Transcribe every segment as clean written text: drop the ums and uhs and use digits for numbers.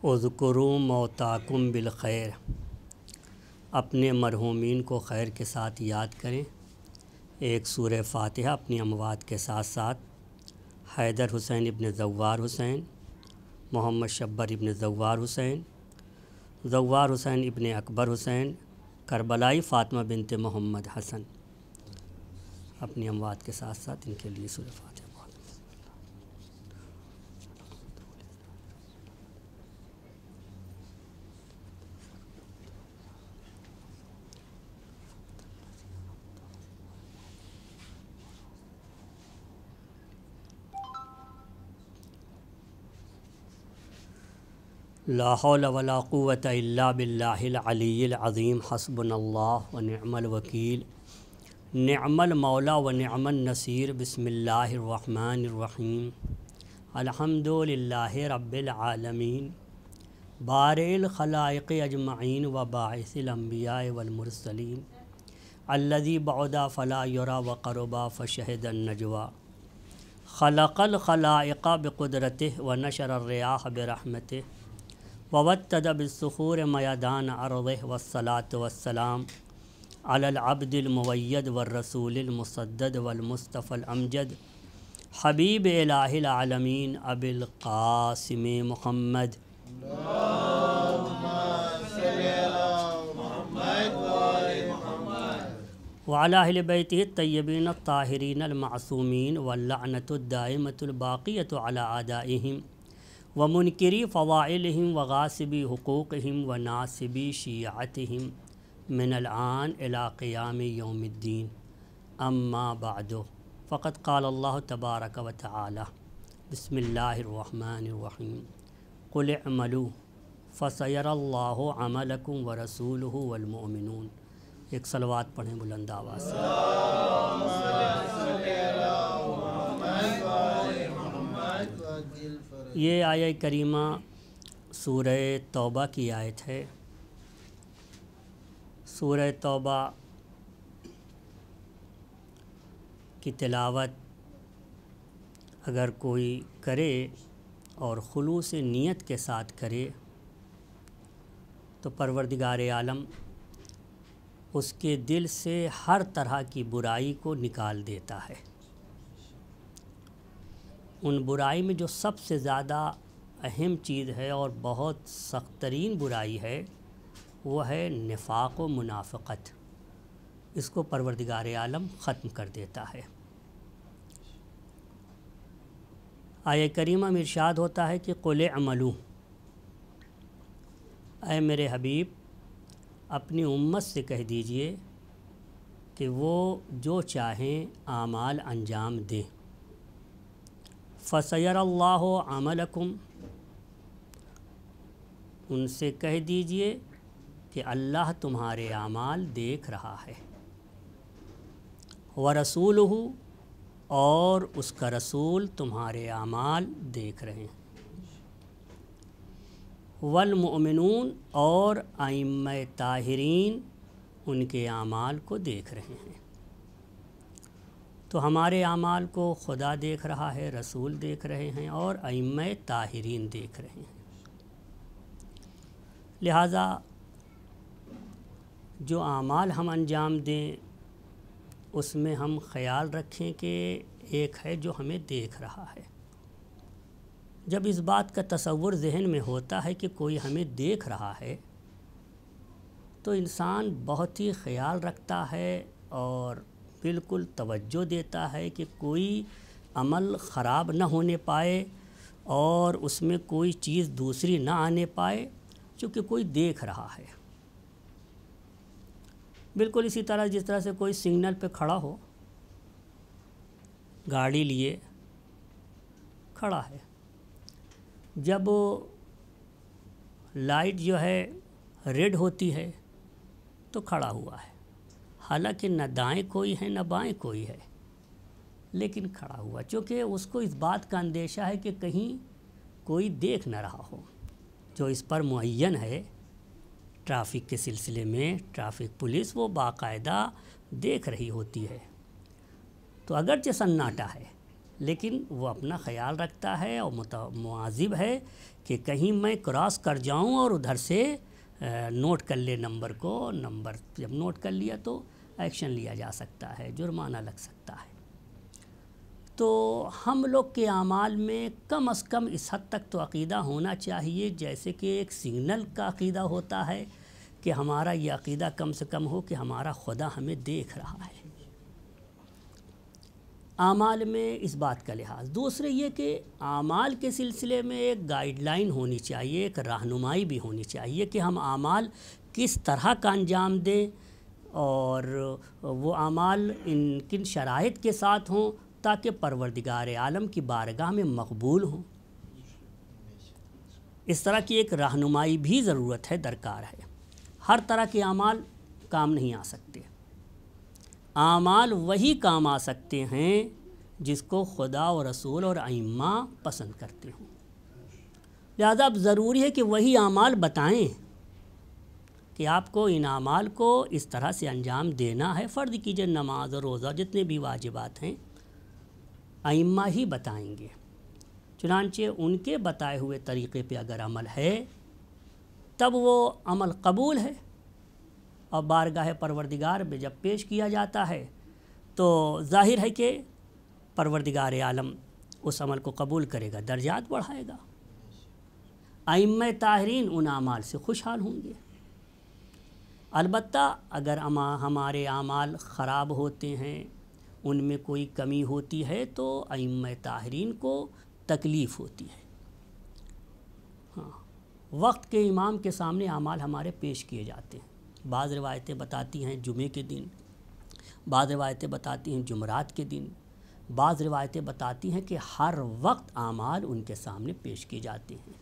اذکروا موتاکم بالخیر، اپنے مرحومین کو خیر کے ساتھ یاد کریں۔ ایک سورہ فاتحہ اپنی اموات کے ساتھ ساتھ حیدر حسین ابن زوار حسین، محمد شبر ابن زوار حسین، زوار حسین ابن اکبر حسین، کربلائی فاطمہ بنت محمد حسن، اپنی اموات کے ساتھ ساتھ ان کے لیے سورہ فاتحہ لا حول ولا قوة الا باللہ العلی العظیم، حسبنا اللہ ونعم الوکیل، نعم المولا ونعم النصیر۔ بسم اللہ الرحمن الرحیم، الحمد للہ رب العالمین، بارئ الخلائق اجمعین وباعث الانبیاء والمرسلین، الذی بعدا فلا یری وقربا فشہد النجوی، خلق الخلائق بقدرتہ ونشر الریاح برحمتہ، ووتد بالصخور میدان ارضہ، والصلاة والسلام علی العبد المؤید والرسول المسدد والمصطفى الامجد، حبیب الہ العالمین ابی القاسم محمد وعلی اہل بیتہ الطیبین الطاہرین المعصومین، واللعنۃ الدائمۃ الباقیۃ علی اعدائہم ومنکری فضائلہم وغاصبی حقوقہم وناصبی شیعتہم من الآن الی قیام یوم الدین، اما بعد، فقد قال اللہ تبارک و تعالی، بسم اللہ الرحمن الرحیم، قل اعملوا فسیری اللہ عملکم ورسولہ والمؤمنون۔ ایک صلوات پڑھیں بلند آواز سے۔ یہ آیہ کریمہ سورہ توبہ کی آیت ہے۔ سورہ توبہ کی تلاوت اگر کوئی کرے اور خلوص نیت کے ساتھ کرے تو پروردگار عالم اس کے دل سے ہر طرح کی برائی کو نکال دیتا ہے۔ ان برائی میں جو سب سے زیادہ اہم چیز ہے اور بہت سخت ترین برائی ہے وہ ہے نفاق و منافقت، اس کو پروردگار عالم ختم کر دیتا ہے۔ آیہ کریمہ میں ارشاد ہوتا ہے کہ قل اعملوا، اے میرے حبیب اپنی امت سے کہہ دیجئے کہ وہ جو چاہیں اعمال انجام دیں، فسیر اللہ عملکم، ان سے کہہ دیجئے کہ اللہ تمہارے اعمال دیکھ رہا ہے، ورسولہ، اور اس کا رسول تمہارے اعمال دیکھ رہے ہیں، والمؤمنون، اور ائمہ طاہرین ان کے اعمال کو دیکھ رہے ہیں۔ تو ہمارے اعمال کو خدا دیکھ رہا ہے، رسول دیکھ رہے ہیں، اور ائمہ طاہرین دیکھ رہے ہیں۔ لہٰذا جو اعمال ہم انجام دیں اس میں ہم خیال رکھیں کہ ایک ہے جو ہمیں دیکھ رہا ہے۔ جب اس بات کا تصور ذہن میں ہوتا ہے کہ کوئی ہمیں دیکھ رہا ہے تو انسان بہت ہی خیال رکھتا ہے اور بالکل توجہ دیتا ہے کہ کوئی عمل خراب نہ ہونے پائے اور اس میں کوئی چیز دوسری نہ آنے پائے، چونکہ کوئی دیکھ رہا ہے۔ بالکل اسی طرح جس طرح سے کوئی سگنل پہ کھڑا ہو، گاڑی لیے کھڑا ہے، جب لائٹ جو ہے ریڈ ہوتی ہے تو کھڑا ہوا ہے، حالانکہ نہ دائیں کوئی ہے نہ بائیں کوئی ہے، لیکن کھڑا ہوا، چونکہ اس کو اس بات کا اندیشہ ہے کہ کہیں کوئی دیکھ نہ رہا ہو۔ جو اس پر معین ہے ٹریفک کے سلسلے میں، ٹریفک پولیس وہ باقاعدہ دیکھ رہی ہوتی ہے، تو اگرچہ سناٹا ہے لیکن وہ اپنا خیال رکھتا ہے اور مواظب ہے کہ کہیں میں کراس کر جاؤں اور ادھر سے نوٹ کر لے نمبر کو. نمبر جب نوٹ کر لیا تو ایکشن لیا جا سکتا ہے، جرمانہ لگ سکتا ہے. تو ہم لوگ کے اعمال میں کم از کم اس حد تک تو عقیدہ ہونا چاہیے جیسے کہ ایک سگنل کا عقیدہ ہوتا ہے، کہ ہمارا یہ عقیدہ کم سے کم ہو کہ ہمارا خدا ہمیں دیکھ رہا ہے. اعمال میں اس بات کا لحاظ. دوسرے یہ کہ اعمال کے سلسلے میں ایک گائیڈ لائن ہونی چاہیے، ایک رہنمائی بھی ہونی چاہیے کہ ہم اعمال کس طرح کا انجام دیں، اور وہ اعمال کن شرائط کے ساتھ ہوں تاکہ پروردگار عالم کی بارگاہ میں مقبول ہوں. اس طرح کی ایک رہنمائی بھی ضرورت ہے، درکار ہے. ہر طرح کے اعمال کام نہیں آ سکتے. اعمال وہی کام آ سکتے ہیں جس کو خدا و رسول اور ائمہ پسند کرتے ہوں. لہذا اب ضروری ہے کہ وہی اعمال بتائیں کہ آپ کو ان اعمال کو اس طرح سے انجام دینا ہے. فرض کیجیے نماز اور روزہ جتنے بھی واجبات ہیں ائمہ ہی بتائیں گے. چنانچہ ان کے بتائے ہوئے طریقے پہ اگر عمل ہے تب وہ عمل قبول ہے، اور بارگاہ پروردگار میں جب پیش کیا جاتا ہے تو ظاہر ہے کہ پروردگار عالم اس عمل کو قبول کرے گا، درجات بڑھائے گا. ائمہ طاہرین ان اعمال سے خوشحال ہوں گے. البتہ اگر ہمارے اعمال خراب ہوتے ہیں، ان میں کوئی کمی ہوتی ہے تو ائمہ طاہرین کو تکلیف ہوتی ہے. ہاں، وقت کے امام کے سامنے اعمال ہمارے پیش کیے جاتے ہیں. بعض روایتیں بتاتی ہیں جمعے کے دن، بعض روایتیں بتاتی ہیں جمعرات کے دن، بعض روایتیں بتاتی ہیں کہ ہر وقت اعمال ان کے سامنے پیش کیے جاتے ہیں،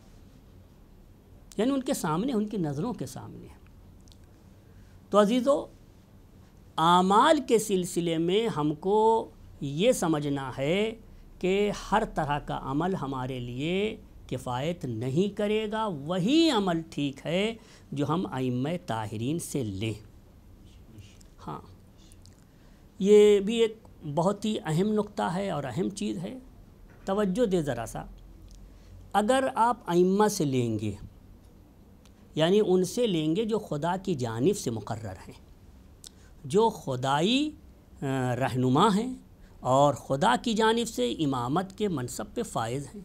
یعنی ان کے سامنے، ان کی نظروں کے سامنے. تو عزیزو، اعمال کے سلسلے میں ہم کو یہ سمجھنا ہے کہ ہر طرح کا عمل ہمارے لیے کفایت نہیں کرے گا. وہی عمل ٹھیک ہے جو ہم ائمہ طاہرین سے لیں. ہاں، یہ بھی ایک بہت ہی اہم نقطہ ہے اور اہم چیز ہے. توجہ دے ذرا سا. اگر آپ ائمہ سے لیں گے، یعنی ان سے لیں گے جو خدا کی جانب سے مقرر ہیں، جو خدائی رہنما ہیں اور خدا کی جانب سے امامت کے منصب پہ فائز ہیں،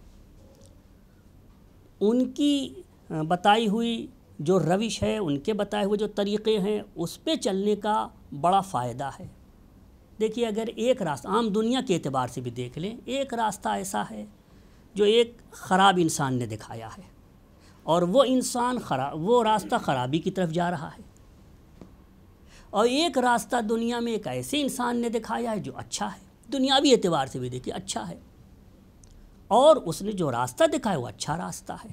ان کی بتائی ہوئی جو روش ہے، ان کے بتائے ہوئے جو طریقے ہیں، اس پہ چلنے کا بڑا فائدہ ہے. دیکھیے، اگر ایک راستہ عام دنیا کے اعتبار سے بھی دیکھ لیں، ایک راستہ ایسا ہے جو ایک خراب انسان نے دکھایا ہے، اور وہ انسان وہ راستہ خرابی کی طرف جا رہا ہے. اور ایک راستہ دنیا میں ایک ایسے انسان نے دکھایا ہے جو اچھا ہے، دنیاوی اعتبار سے بھی دیکھیے اچھا ہے، اور اس نے جو راستہ دکھایا وہ اچھا راستہ ہے.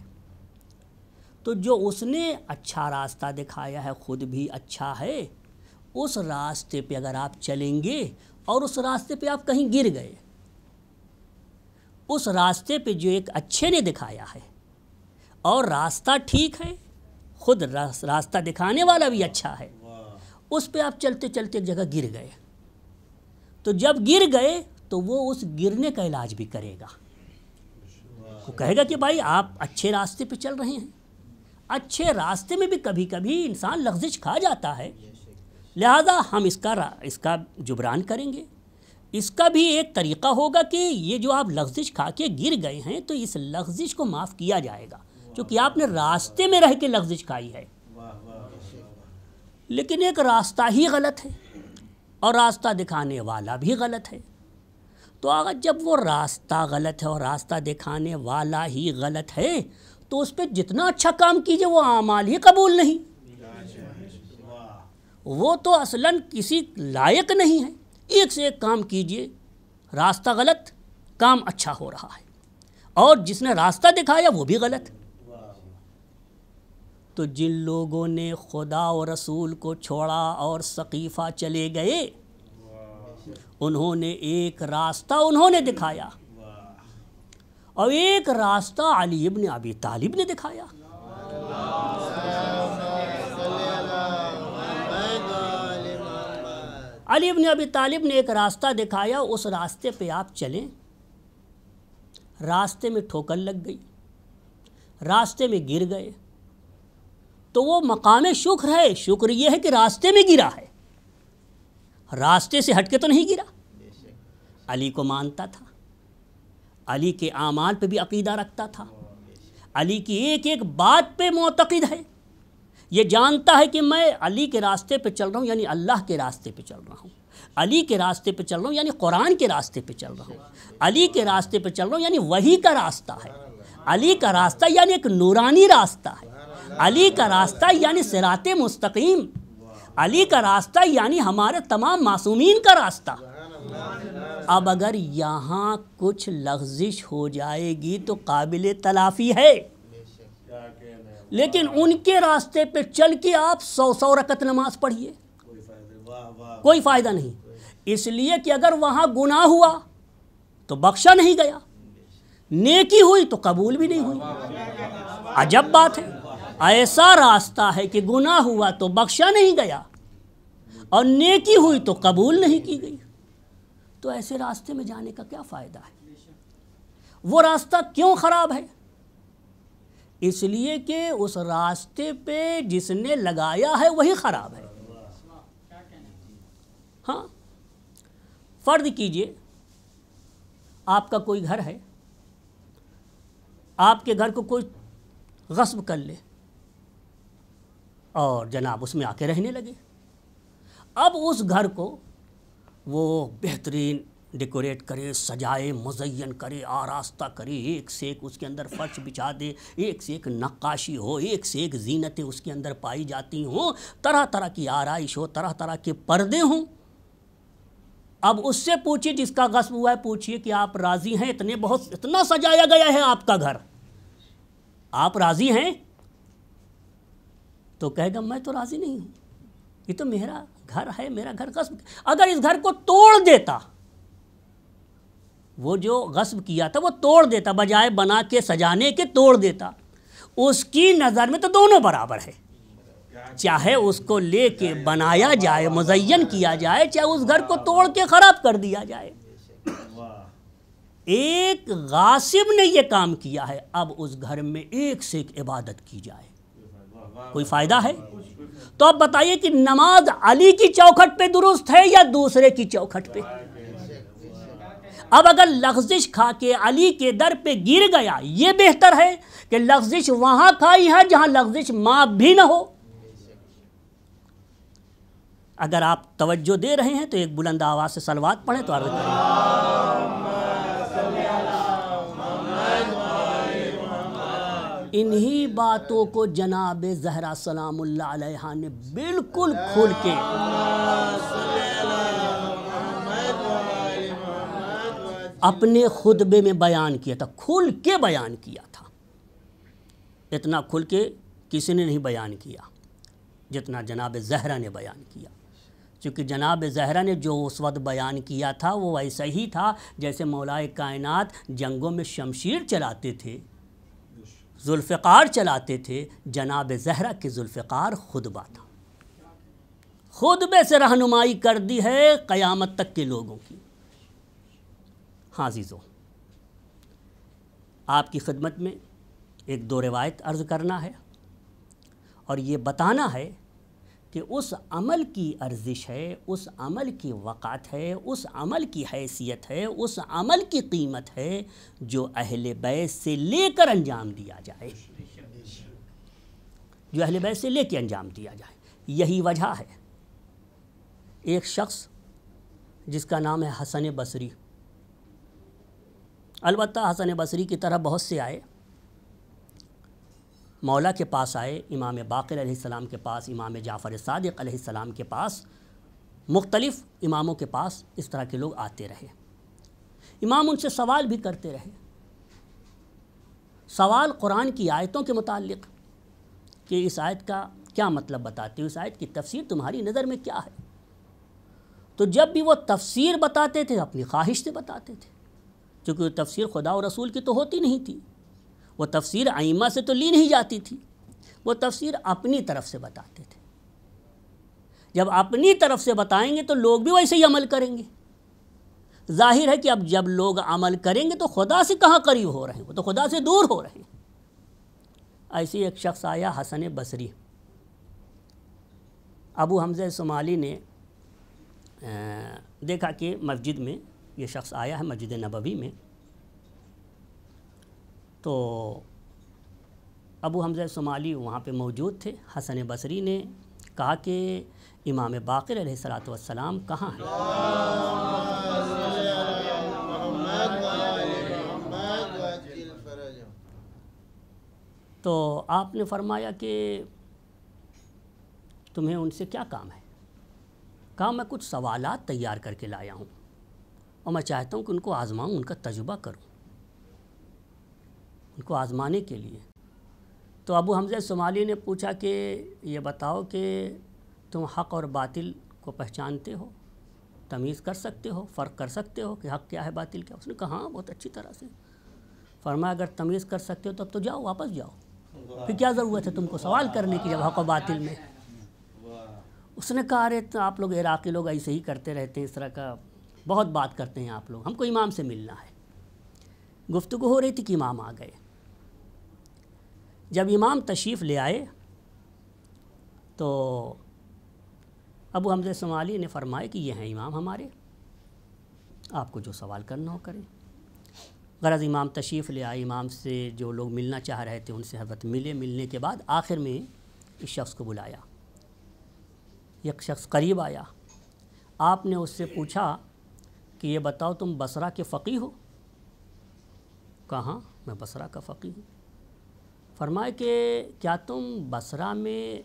تو جو اس نے اچھا راستہ دکھایا ہے خود بھی اچھا ہے، اس راستے پہ اگر آپ چلیں گے اور اس راستے پہ آپ کہیں گر گئے، اس راستے پہ جو ایک اچھے نے دکھایا ہے اور راستہ ٹھیک ہے، خود راستہ دکھانے والا بھی اچھا ہے، اس پہ آپ چلتے چلتے ایک جگہ گر گئے، تو جب گر گئے تو وہ اس گرنے کا علاج بھی کرے گا. وہ کہے گا کہ بھائی آپ اچھے راستے پہ چل رہے ہیں. اچھے راستے میں بھی کبھی کبھی انسان لغزش کھا جاتا ہے، لہذا ہم اس کا جبران کریں گے. اس کا بھی ایک طریقہ ہوگا کہ یہ جو آپ لغزش کھا کے گر گئے ہیں تو اس لغزش کو معاف کیا جائے گا، کیونکہ آپ نے راستے میں رہ کے لغزش کھائی ہے. لیکن ایک راستہ ہی غلط ہے اور راستہ دکھانے والا بھی غلط ہے. تو اگر جب وہ راستہ غلط ہے اور راستہ دکھانے والا ہی غلط ہے تو اس پہ جتنا اچھا کام کیجئے وہ اعمال ہی قبول نہیں، وہ تو اصلاً کسی لائق نہیں ہے. ایک سے ایک کام کیجئے، راستہ غلط، کام اچھا ہو رہا ہے، اور جس نے راستہ دکھایا وہ بھی غلط. تو جن لوگوں نے خدا و رسول کو چھوڑا اور سقیفہ چلے گئے، انہوں نے ایک راستہ انہوں نے دکھایا، اور ایک راستہ علی ابن ابی طالب نے دکھایا. علی ابن ابی طالب نے ایک راستہ دکھایا، اس راستے پہ آپ چلیں راستے میں ٹھوکر لگ گئی، راستے میں گر گئے، تو وہ مقام شکر ہے، شکر یہ ہے کہ راستے میں گرا ہے، راستے سے ہٹ کے تو نہیں گرا۔ علی کو مانتا تھا، علی کے اعمال پہ بھی عقیدہ رکھتا تھا، علی کی ایک ایک بات پہ معتقد ہے، یہ جانتا ہے کہ میں علی کے راستے پہ چل رہا ہوں یعنی اللہ کے راستے پہ چل رہا ہوں، علی کے راستے پہ چل رہا ہوں یعنی قرآن کے راستے پہ چل رہا ہوں، علی کے راستے پہ چل رہا ہوں یعنی وحی کا راستہ ہے، علی کا راستہ یعنی ایک نورانی راستہ ہے، علی کا راستہ یعنی صراط مستقیم، علی کا راستہ یعنی ہمارے تمام معصومین کا راستہ۔ اب اگر یہاں کچھ لغزش ہو جائے گی تو قابل تلافی ہے، لیکن ان کے راستے پہ چل کے آپ 100 رکعت نماز پڑھیے، کوئی فائدہ نہیں، اس لیے کہ اگر وہاں گناہ ہوا تو بخشا نہیں گیا، نیکی ہوئی تو قبول بھی نہیں ہوئی۔ عجب بات ہے، ایسا راستہ ہے کہ گناہ ہوا تو بخشا نہیں گیا اور نیکی ہوئی تو قبول نہیں کی گئی، تو ایسے راستے میں جانے کا کیا فائدہ ہے؟ وہ راستہ کیوں خراب ہے؟ اس لیے کہ اس راستے پہ جس نے لگایا ہے وہی خراب ہے۔ ہاں، فرض کیجئے آپ کا کوئی گھر ہے، آپ کے گھر کو کوئی غصب کر لے اور جناب اس میں آ کے رہنے لگے، اب اس گھر کو وہ بہترین ڈیکوریٹ کرے، سجائے، مزین کرے، آراستہ کرے، ایک سے ایک اس کے اندر فرش بچھا دے، ایک سے ایک نقاشی ہو، ایک سے ایک زینتیں اس کے اندر پائی جاتی ہوں، طرح طرح کی آرائش ہو، طرح طرح کے پردے ہوں۔ اب اس سے پوچھیے جس کا غصب ہوا ہے، پوچھیے کہ آپ راضی ہیں؟ اتنا سجایا گیا ہے آپ کا گھر، آپ راضی ہیں؟ تو کہے گا میں تو راضی نہیں ہوں، یہ تو میرا گھر ہے، میرا گھر غصب۔ اگر اس گھر کو توڑ دیتا، وہ جو غصب کیا تھا وہ توڑ دیتا، بجائے بنا کے سجانے کے توڑ دیتا، اس کی نظر میں تو دونوں برابر ہے، چاہے اس کو لے کے بنایا جائے، مزین کیا جائے، چاہے اس گھر کو توڑ کے خراب کر دیا جائے۔ ایک غاصب نے یہ کام کیا ہے، اب اس گھر میں ایک سے ایک عبادت کی جائے، کوئی فائدہ ہے؟ تو اب بتائیے کہ نماز علی کی چوکھٹ پہ درست ہے یا دوسرے کی چوکھٹ پہ؟ اب اگر لغزش کھا کے علی کے در پہ گر گیا، یہ بہتر ہے کہ لغزش وہاں کھائی ہے جہاں لغزش معاف بھی نہ ہو۔ اگر آپ توجہ دے رہے ہیں تو ایک بلند آواز سے صلوات پڑھیں تو عرض کریں۔ انہی باتوں کو جناب زہرا سلام اللہ علیہا نے بالکل کھول کے اپنے خطبے میں بیان کیا تھا، کھل کے بیان کیا تھا۔ اتنا کھل کے کسی نے نہیں بیان کیا جتنا جناب زہرا نے بیان کیا، چونکہ جناب زہرا نے جو اس وقت بیان کیا تھا وہ ایسا ہی تھا جیسے مولائے کائنات جنگوں میں شمشیر چلاتے تھے، ذوالفقار چلاتے تھے، جناب زہرا کے ذوالفقار خطبہ تھا، خطبے سے رہنمائی کر دی ہے قیامت تک کے لوگوں کی۔ ہاں عزیزو، آپ کی خدمت میں ایک دو روایت عرض کرنا ہے اور یہ بتانا ہے کہ اس عمل کی ارزش ہے، اس عمل کی وقعت ہے، اس عمل کی حیثیت ہے، اس عمل کی قیمت ہے جو اہل بیت سے لے کر انجام دیا جائے، جو اہل بیت سے لے کے انجام دیا جائے۔ یہی وجہ ہے ایک شخص جس کا نام ہے حسن بصری، البتہ حسن بصری کی طرح بہت سے آئے، مولا کے پاس آئے، امام باقر علیہ السلام کے پاس، امام جعفر صادق علیہ السلام کے پاس، مختلف اماموں کے پاس اس طرح کے لوگ آتے رہے۔ امام ان سے سوال بھی کرتے رہے، سوال قرآن کی آیتوں کے متعلق کہ اس آیت کا کیا مطلب بتاتے ہو، اس آیت کی تفسیر تمہاری نظر میں کیا ہے؟ تو جب بھی وہ تفسیر بتاتے تھے اپنی خواہش سے بتاتے تھے، چونکہ وہ تفسیر خدا و رسول کی تو ہوتی نہیں تھی، وہ تفسیر ائمہ سے تو لی نہیں جاتی تھی، وہ تفسیر اپنی طرف سے بتاتے تھے۔ جب اپنی طرف سے بتائیں گے تو لوگ بھی ویسے ہی عمل کریں گے، ظاہر ہے کہ اب جب لوگ عمل کریں گے تو خدا سے کہاں قریب ہو رہے ہیں، وہ تو خدا سے دور ہو رہے ہیں۔ ایسے ایک شخص آیا حسن بصری، ابو حمزہ صومالی نے دیکھا کہ مسجد میں یہ شخص آیا ہے، مسجد نبوی میں، تو ابو حمزہ صومالی وہاں پہ موجود تھے۔ حسن بصری نے کہا کہ امام باقر علیہ السلام کہاں ہیں؟ تو آپ نے فرمایا کہ تمہیں ان سے کیا کام ہے؟ کہا میں کچھ سوالات تیار کر کے لایا ہوں اور میں چاہتا ہوں کہ ان کو آزماؤں، ان کا تجربہ کروں، ان کو آزمانے کے لیے۔ تو ابو حمزہ صومالی نے پوچھا کہ یہ بتاؤ کہ تم حق اور باطل کو پہچانتے ہو، تمیز کر سکتے ہو، فرق کر سکتے ہو کہ حق کیا ہے باطل کیا؟ اس نے کہا ہاں بہت اچھی طرح سے۔ فرمایا اگر تمیز کر سکتے ہو تب تو جاؤ، واپس جاؤ، پھر کیا ضرورت ہے تم کو سوال کرنے کی جب حق و باطل میں؟ اس نے کہا ارے آپ لوگ عراقی لوگ ایسے ہی کرتے رہتے ہیں، اس طرح کا بہت بات کرتے ہیں آپ لوگ، ہم کو امام سے ملنا ہے۔ گفتگو ہو رہی تھی کہ امام آ گئے۔ جب امام تشریف لے آئے تو ابو حمزہ صومالی نے فرمایا کہ یہ ہیں امام ہمارے، آپ کو جو سوال کرنا ہو کریں۔ غرض امام تشریف لے آئے، امام سے جو لوگ ملنا چاہ رہے تھے ان سے حضرت ملے، ملنے کے بعد آخر میں اس شخص کو بلایا، ایک شخص قریب آیا، آپ نے اس سے پوچھا کہ یہ بتاؤ تم بصرہ کے فقیہ ہو؟ کہا ہاں میں بصرہ کا فقیہ ہوں۔ فرمایا کہ کیا تم بصرہ میں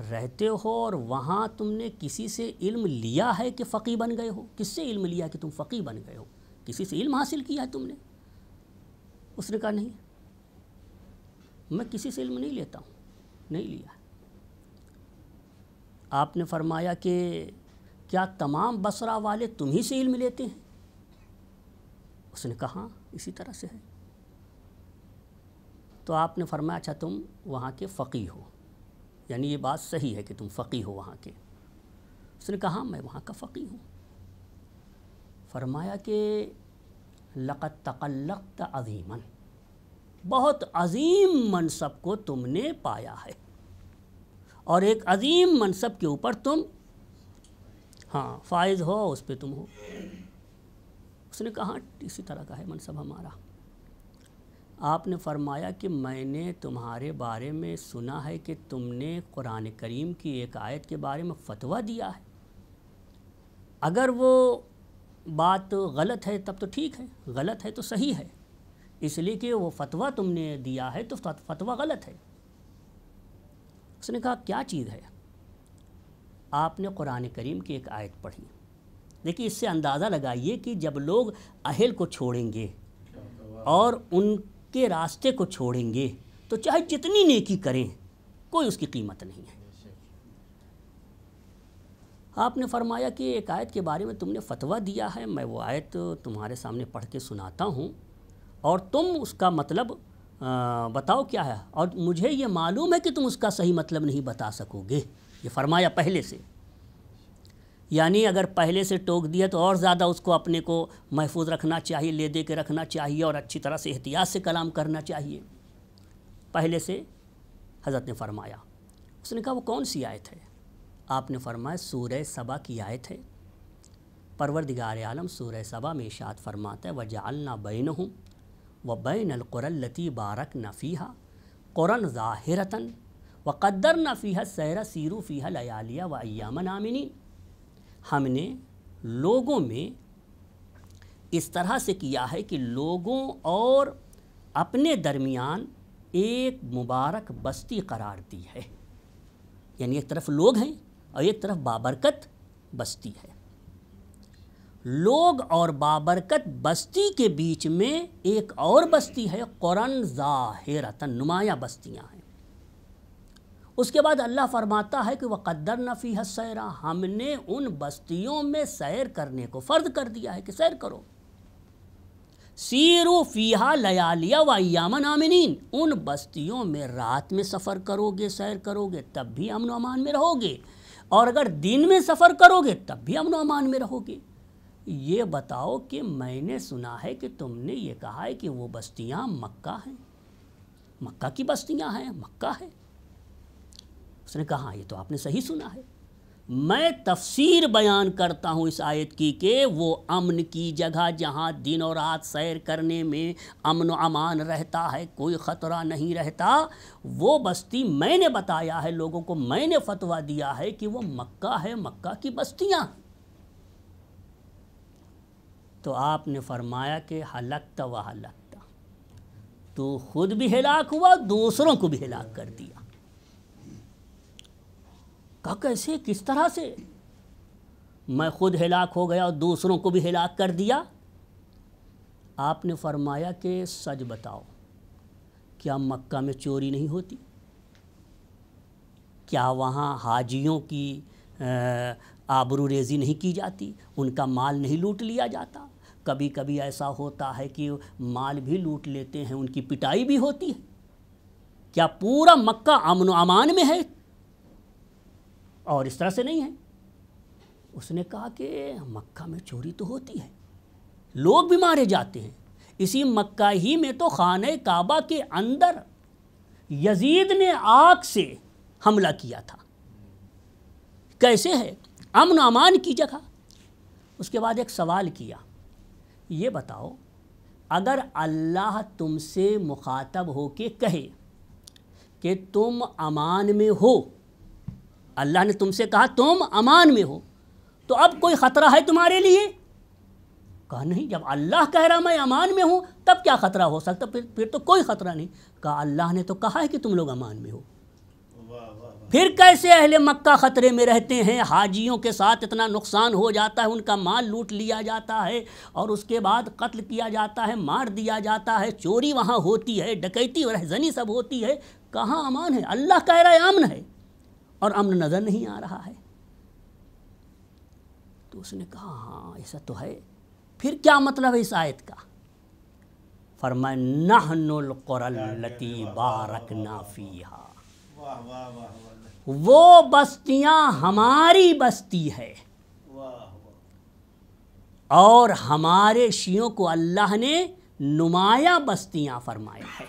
رہتے ہو اور وہاں تم نے کسی سے علم لیا ہے کہ فقیہ بن گئے ہو؟ کس سے علم لیا کہ تم فقیہ بن گئے ہو؟ کسی سے علم حاصل کیا ہے تم نے؟ اس نے کہا نہیں، میں کسی سے علم نہیں لیتا ہوں، نہیں لیا۔ آپ نے فرمایا کہ کیا تمام بصرہ والے تم ہی سے علم لیتے ہیں؟ اس نے کہا ہاں اسی طرح سے ہے۔ تو آپ نے فرمایا اچھا تم وہاں کے فقیہ ہو، یعنی یہ بات صحیح ہے کہ تم فقیہ ہو وہاں کے؟ اس نے کہا ہاں میں وہاں کا فقیہ ہوں۔ فرمایا کہ لقد تقلقت عظیما، بہت عظیم منصب کو تم نے پایا ہے، اور ایک عظیم منصب کے اوپر تم فائز ہو، اس پہ تم ہو۔ اس نے کہا اسی طرح کا ہے منصب ہمارا۔ آپ نے فرمایا کہ میں نے تمہارے بارے میں سنا ہے کہ تم نے قرآن کریم کی ایک آیت کے بارے میں فتویٰ دیا ہے، اگر وہ بات غلط ہے تب تو ٹھیک ہے، غلط ہے تو صحیح ہے، اس لیے کہ وہ فتویٰ تم نے دیا ہے تو فتویٰ غلط ہے۔ اس نے کہا کیا چیز ہے؟ آپ نے قرآن کریم کی ایک آیت پڑھی۔ دیکھیے اس سے اندازہ لگائیے کہ جب لوگ اہل کو چھوڑیں گے اور ان کے راستے کو چھوڑیں گے تو چاہے جتنی نیکی کریں کوئی اس کی قیمت نہیں ہے۔ آپ نے فرمایا کہ ایک آیت کے بارے میں تم نے فتویٰ دیا ہے، میں وہ آیت تمہارے سامنے پڑھ کے سناتا ہوں اور تم اس کا مطلب بتاؤ کیا ہے، اور مجھے یہ معلوم ہے کہ تم اس کا صحیح مطلب نہیں بتا سکو گے۔ یہ فرمایا پہلے سے، یعنی اگر پہلے سے ٹوک دیا تو اور زیادہ اس کو اپنے کو محفوظ رکھنا چاہیے، لے دے کے رکھنا چاہیے اور اچھی طرح سے احتیاط سے کلام کرنا چاہیے۔ پہلے سے حضرت نے فرمایا۔ اس نے کہا وہ کون سی آیت ہے؟ آپ نے فرمایا سورہ سبا کی آیت ہے۔ پروردگار عالم سورہ سبا میں ارشاد فرماتا ہے وَجَعَلْنَا بَيْنَهُمْ وَبَيْنَ الْقُرَى الَّتِي بَارَكْنَا فِيهَا قُرًى ظَاهِرَةً وَقَدَّرْنَا فِيهَا السَّيْرَ سِيرُوا فِيهَا لَيَالِيَ وَأَيَّامًا آمِنِينَ، ہم نے لوگوں میں اس طرح سے کیا ہے کہ لوگوں اور اپنے درمیان ایک مبارک بستی قرار دی ہے، یعنی ایک طرف لوگ ہیں اور ایک طرف بابرکت بستی ہے۔ لوگ اور بابرکت بستی کے بیچ میں ایک اور بستی ہے قرن ظاہرتن، نمایاں بستیاں ہیں۔ اس کے بعد اللہ فرماتا ہے کہ وَقَدَّرْنَا فِيهَا السَّيْرَ، ہم نے ان بستیوں میں سیر کرنے کو فرض کر دیا ہے کہ سیر کرو۔ سیروا فیہا لیالیہ و ایامًا آمنین، ان بستیوں میں رات میں سفر کرو گے، سیر کرو گے تب بھی امن و امان میں رہو گے، اور اگر دن میں سفر کرو گے تب بھی امن و امان میں رہو گے۔ یہ بتاؤ کہ میں نے سنا ہے کہ تم نے یہ کہا ہے کہ وہ بستیاں مکہ ہیں، مکہ کی بستیاں ہیں، مکہ ہے۔ اس نے کہا ہاں یہ تو آپ نے صحیح سنا ہے، میں تفسیر بیان کرتا ہوں اس آیت کی کہ وہ امن کی جگہ جہاں دن اور رات سیر کرنے میں امن و امان رہتا ہے، کوئی خطرہ نہیں رہتا، وہ بستی میں نے بتایا ہے لوگوں کو، میں نے فتویٰ دیا ہے کہ وہ مکہ ہے، مکہ کی بستیاں۔ تو آپ نے فرمایا کہ ہلکت و ہلکت، تو خود بھی ہلاک ہوا، دوسروں کو بھی ہلاک کر دیا۔ کہا کیسے، کس طرح سے؟ میں خود ہلاک ہو گیا اور دوسروں کو بھی ہلاک کر دیا؟ آپ نے فرمایا کہ سچ بتاؤ، کیا مکہ میں چوری نہیں ہوتی؟ کیا وہاں حاجیوں کی آبرو ریزی نہیں کی جاتی؟ ان کا مال نہیں لوٹ لیا جاتا؟ کبھی کبھی ایسا ہوتا ہے کہ مال بھی لوٹ لیتے ہیں، ان کی پٹائی بھی ہوتی ہے۔ کیا پورا مکہ امن و امان میں ہے؟ اور اس طرح سے نہیں ہے۔ اس نے کہا کہ مکہ میں چوری تو ہوتی ہے، لوگ بھی مارے جاتے ہیں۔ اسی مکہ ہی میں تو خانہ کعبہ کے اندر یزید نے آگ سے حملہ کیا تھا۔ کیسے ہے؟ امن و امان کی جگہ۔ اس کے بعد ایک سوال کیا، یہ بتاؤ اگر اللہ تم سے مخاطب ہو کے کہے کہ تم امان میں ہو، اللہ نے تم سے کہا تم امان میں ہو، تو اب کوئی خطرہ ہے تمہارے لیے؟ کہا نہیں، جب اللہ کہہ رہا میں امان میں ہوں تب کیا خطرہ ہو سکتا، پھر تو کوئی خطرہ نہیں۔ کہا اللہ نے تو کہا ہے کہ تم لوگ امان میں ہو، پھر کیسے اہل مکہ خطرے میں رہتے ہیں؟ حاجیوں کے ساتھ اتنا نقصان ہو جاتا ہے، ان کا مال لوٹ لیا جاتا ہے اور اس کے بعد قتل کیا جاتا ہے، مار دیا جاتا ہے، چوری وہاں ہوتی ہے، ڈکیتی اور رہزنی سب ہوتی ہے، کہاں امان ہے؟ اللہ کہہ رہا ہے امن ہے اور امن نظر نہیں آ رہا ہے۔ تو اس نے کہا ہاں ایسا تو ہے، پھر کیا مطلب ہے اس آیت کا؟ فرمایا نحن القری التی بارکنا فیہا، وہ بستیاں ہماری بستی ہے اور ہمارے شیعوں کو اللہ نے نمایاں بستیاں فرمایا ہے۔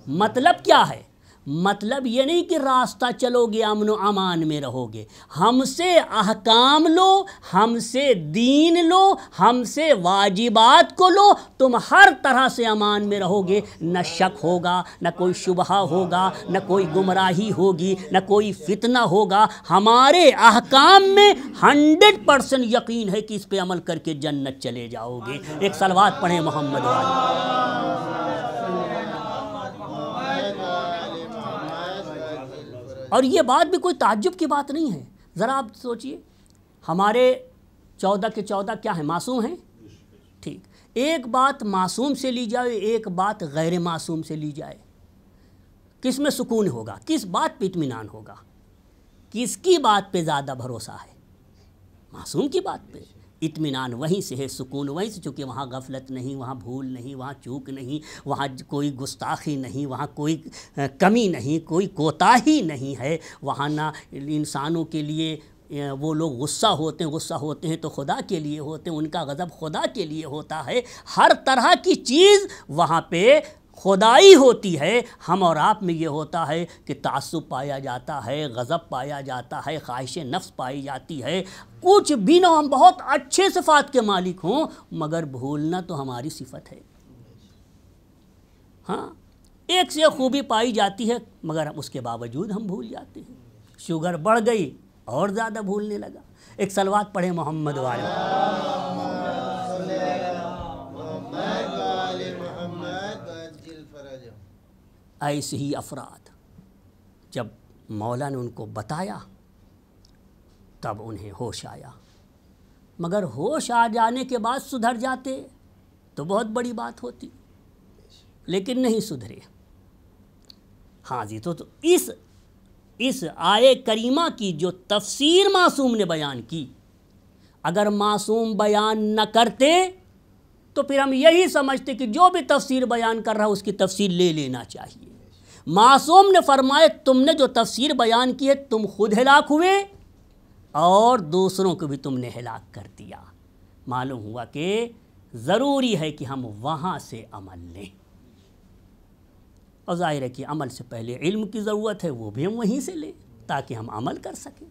مطلب کیا ہے؟ مطلب یہ نہیں کہ راستہ چلو گے امن و امان میں رہو گے، ہم سے احکام لو، ہم سے دین لو، ہم سے واجبات کو لو، تم ہر طرح سے امان میں رہو گے، نہ شک ہوگا، نہ کوئی شبہہ ہوگا، نہ کوئی گمراہی ہوگی، نہ کوئی فتنہ ہوگا۔ ہمارے احکام میں 100% یقین ہے کہ اس پہ عمل کر کے جنت چلے جاؤ گے۔ ایک صلوات پڑھیں محمد والے۔ اور یہ بات بھی کوئی تعجب کی بات نہیں ہے، ذرا آپ سوچئے، ہمارے 14 کے 14 کیا ہیں؟ معصوم ہیں، ٹھیک، ایک بات معصوم سے لی جائے، ایک بات غیر معصوم سے لی جائے، کس میں سکون ہوگا؟ کس بات پہ اطمینان ہوگا؟ کس کی بات پہ زیادہ بھروسہ ہے؟ معصوم کی بات پہ اطمینان وہیں سے ہے، سکون وہیں سے، چونکہ وہاں غفلت نہیں، وہاں بھول نہیں، وہاں چوک نہیں، وہاں کوئی گستاخی نہیں، وہاں کوئی کمی نہیں، کوئی کوتاہی نہیں ہے، وہاں نہ انسانوں کے لیے وہ لوگ غصہ ہوتے ہیں تو خدا کے لیے ہوتے ہیں، ان کا غضب خدا کے لیے ہوتا ہے، ہر طرح کی چیز وہاں پہ خدائی ہوتی ہے۔ ہم اور آپ میں یہ ہوتا ہے کہ تعصب پایا جاتا ہے، غضب پایا جاتا ہے، خواہش نفس پائی جاتی ہے، کچھ بھی نہ، ہم بہت اچھے صفات کے مالک ہوں مگر بھولنا تو ہماری صفت ہے۔ ہاں، ایک سے خوبی پائی جاتی ہے مگر اس کے باوجود ہم بھول جاتے ہیں، شوگر بڑھ گئی اور زیادہ بھولنے لگا۔ ایک صلوات پڑھیں محمد والے۔ ایسے ہی افراد جب مولا نے ان کو بتایا تب انہیں ہوش آیا، مگر ہوش آ جانے کے بعد سدھر جاتے تو بہت بڑی بات ہوتی، لیکن نہیں سدھرے۔ ہاں جی، تو اس آیے کریمہ کی جو تفسیر معصوم نے بیان کی، اگر معصوم بیان نہ کرتے تو پھر ہم یہی سمجھتے کہ جو بھی تفسیر بیان کر رہا اس کی تفسیر لے لینا چاہیے۔ معصوم نے فرمایا تم نے جو تفسیر بیان کی ہے تم خود ہلاک ہوئے اور دوسروں کو بھی تم نے ہلاک کر دیا۔ معلوم ہوا کہ ضروری ہے کہ ہم وہاں سے عمل لیں، اور ظاہر ہے کہ عمل سے پہلے علم کی ضرورت ہے، وہ بھی ہم وہیں سے لیں تاکہ ہم عمل کر سکیں۔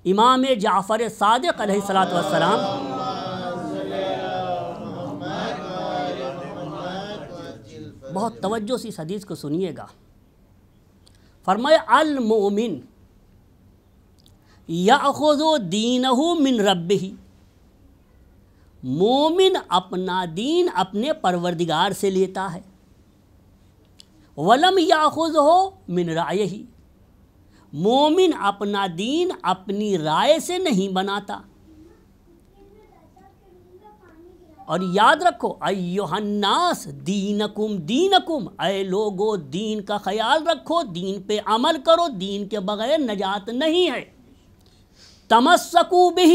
امام جعفر صادق علیہ الصلوۃ والسلام بہت توجہ سے اس حدیث کو سنیے گا، فرمائے المؤمن یأخذ دینہ من ربہ، مومن اپنا دین اپنے پروردگار سے لیتا ہے، ولم یاخذہ من رائہ، مومن اپنا دین اپنی رائے سے نہیں بناتا۔ اور یاد رکھو ایھا الناس دینکم دینکم، اے لوگو دین کا خیال رکھو، دین پہ عمل کرو، دین کے بغیر نجات نہیں ہے۔ تمسکو بہ،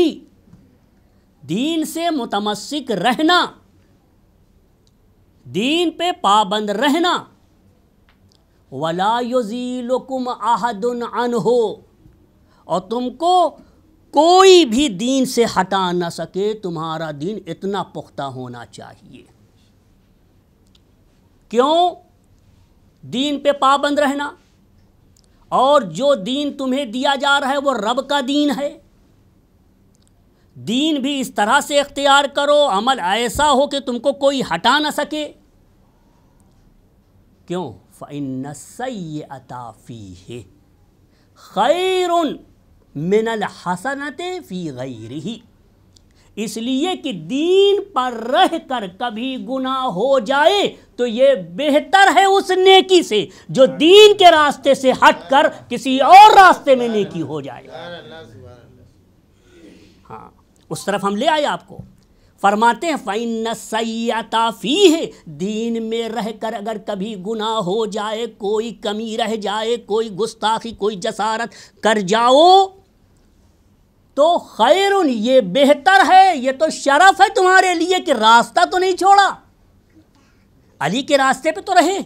دین سے متمسک رہنا، دین پہ پابند رہنا، ولا یزیلکم احد عنہ، اور تم کو کوئی بھی دین سے ہٹا نہ سکے، تمہارا دین اتنا پختہ ہونا چاہیے۔ کیوں؟ دین پہ پابند رہنا، اور جو دین تمہیں دیا جا رہا ہے وہ رب کا دین ہے، دین بھی اس طرح سے اختیار کرو، عمل ایسا ہو کہ تم کو کوئی ہٹا نہ سکے۔ کیوں؟ فَإِنَّ السَّيِّئَةَ فِيهِ خَيْرٌ مِّنَ الْحَسَنَةِ فِي غَيْرِهِ، اس لیے کہ دین پر رہ کر کبھی گناہ ہو جائے تو یہ بہتر ہے اس نیکی سے جو دین کے راستے سے ہٹ کر کسی اور راستے میں نیکی ہو جائے۔ ہاں، اس طرف ہم لے آئے آپ کو، فرماتے ہیں فَإِنَّ السَّيِّئَةَ فِيهِ، دین میں رہ کر اگر کبھی گناہ ہو جائے، کوئی کمی رہ جائے، کوئی گستاخی، کوئی جسارت کر جاؤ تو خیرن، یہ بہتر ہے، یہ تو شرف ہے تمہارے لیے کہ راستہ تو نہیں چھوڑا، علی کے راستے پہ تو رہے،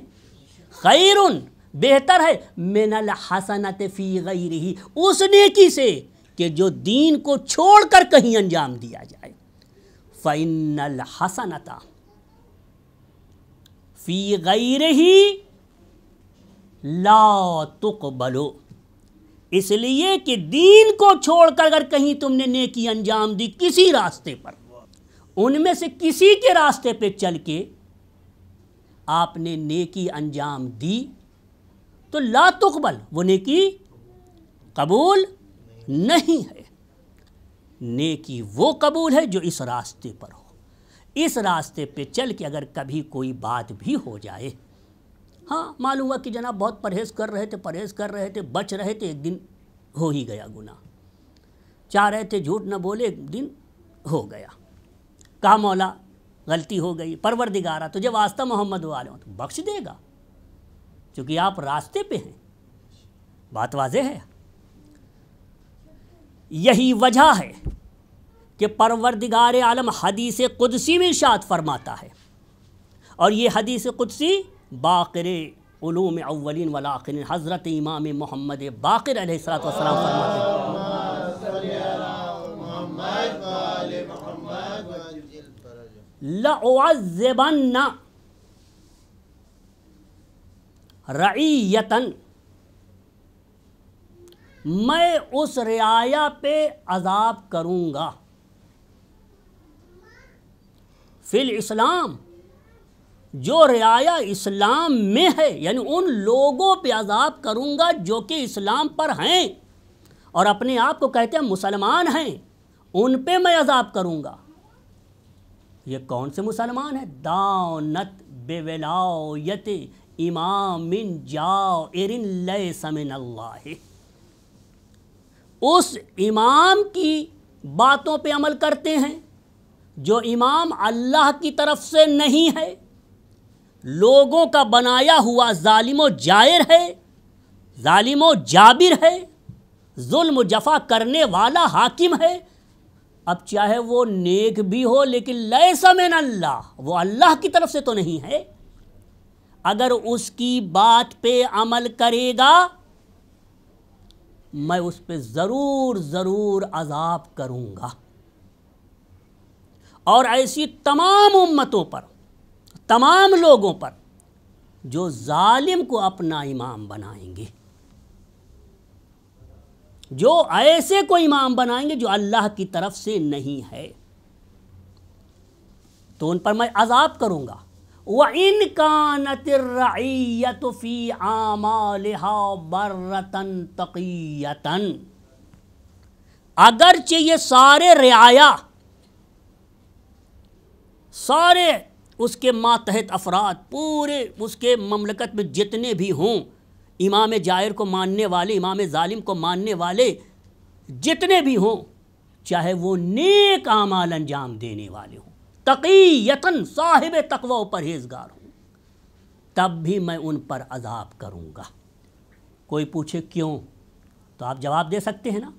خیرن بہتر ہے، من الحسنۃ فی غیرہ، اس نیکی سے کہ جو دین کو چھوڑ کر کہیں انجام دیا جائے۔ فَإِنَّ الْحَسَنَةَ فِي غَيْرِهِ لَا تُقْبَلُ، اس لیے کہ دین کو چھوڑ کر اگر کہیں تم نے نیکی انجام دی کسی راستے پر، ان میں سے کسی کے راستے پہ چل کے آپ نے نیکی انجام دی تو لا تقبل، وہ نیکی قبول نہیں ہے۔ نیکی وہ قبول ہے جو اس راستے پر ہو، اس راستے پہ چل کے اگر کبھی کوئی بات بھی ہو جائے، ہاں معلوم ہوا کہ جناب بہت پرہیز کر رہے تھے، بچ رہے تھے، ایک دن ہو ہی گیا گناہ، چاہ رہے تھے جھوٹ نہ بولے، ایک دن ہو گیا، کہا مولا غلطی ہو گئی، پروردگارا تجھے واسطہ محمد والوں تو بخش دے گا، چونکہ آپ راستے پہ ہیں، بات واضح ہے۔ یہی وجہ ہے کہ پروردگار عالم حدیث قدسی میں ارشاد فرماتا ہے، اور یہ حدیث قدسی باقر علوم اولین والآخرین حضرت امام محمد باقر علیہ السلام فرماتے ہیں، لَأُعَذِّبَنَّ رَعِيَّةً، میں اس رعایا پہ عذاب کروں گا، فی الاسلام، جو رعایا اسلام میں ہے، یعنی ان لوگوں پہ عذاب کروں گا جو کہ اسلام پر ہیں اور اپنے آپ کو کہتے ہیں مسلمان ہیں، ان پہ میں عذاب کروں گا۔ یہ کون سے مسلمان ہیں؟ دانت بولایت امام جائر لیس من اللہ، اس امام کی باتوں پہ عمل کرتے ہیں جو امام اللہ کی طرف سے نہیں ہے، لوگوں کا بنایا ہوا ظالم و جائر ہے، ظالم و جابر ہے، ظلم و جفا کرنے والا حاکم ہے، اب چاہے وہ نیک بھی ہو لیکن لیس من اللہ، وہ اللہ کی طرف سے تو نہیں ہے، اگر اس کی بات پہ عمل کرے گا میں اس پہ ضرور عذاب کروں گا۔ اور ایسی تمام امتوں پر، تمام لوگوں پر جو ظالم کو اپنا امام بنائیں گے، جو ایسے کو امام بنائیں گے جو اللہ کی طرف سے نہیں ہے، تو ان پر میں عذاب کروں گا۔ وَإِنْ كَانَتِ الرَّعِيَّةُ فِي أَعْمَالِهَا بَرَّةً تَقِيَّةً، اگرچہ یہ سارے رعایا، سارے اس کے ماتحت افراد، پورے اس کے مملکت میں جتنے بھی ہوں، امام جائر کو ماننے والے، امام ظالم کو ماننے والے جتنے بھی ہوں، چاہے وہ نیک اعمال انجام دینے والے ہوں، تقیتاً صاحب تقوی و پرہیزگار ہوں، تب بھی میں ان پر عذاب کروں گا۔ کوئی پوچھے کیوں؟ تو آپ جواب دے سکتے ہیں نا،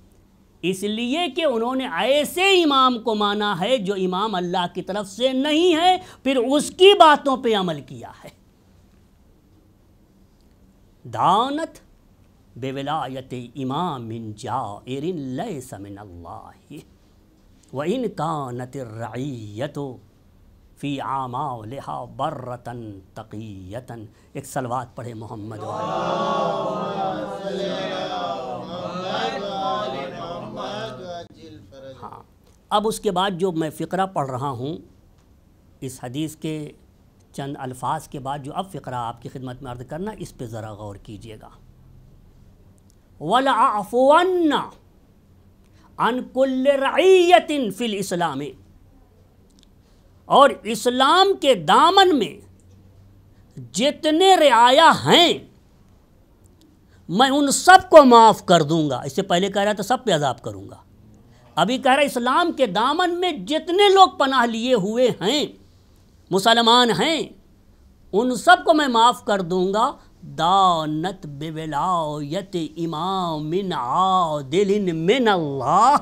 اس لیے کہ انہوں نے ایسے امام کو مانا ہے جو امام اللہ کی طرف سے نہیں ہے، پھر اس کی باتوں پہ عمل کیا ہے۔ دانت بولایت امام جائر لیس من اللہ وإن كانت الرعیة فی اعمالها برة تقیة۔ ایک صلوات پڑھے محمد ہاں۔ اب اس کے بعد جو میں فقرہ پڑھ رہا ہوں، اس حدیث کے چند الفاظ کے بعد جو اب فقرہ آپ کی خدمت میں عرض کرنا، اس پہ ذرا غور کیجئے گا۔ وَلَعَفُوَنَّ عَنْ كُلِّ رَعِيَّةٍ فِي الْإِسْلَامِ، اور اسلام کے دامن میں جتنے رعایا ہیں میں ان سب کو معاف کر دوں گا۔ اس سے پہلے کہہ رہا تھا سب پہ عذاب کروں گا، ابھی کہہ رہا اسلام کے دامن میں جتنے لوگ پناہ لیے ہوئے ہیں، مسلمان ہیں، ان سب کو میں معاف کر دوں گا۔ دانت بولایت امام عادل من اللہ،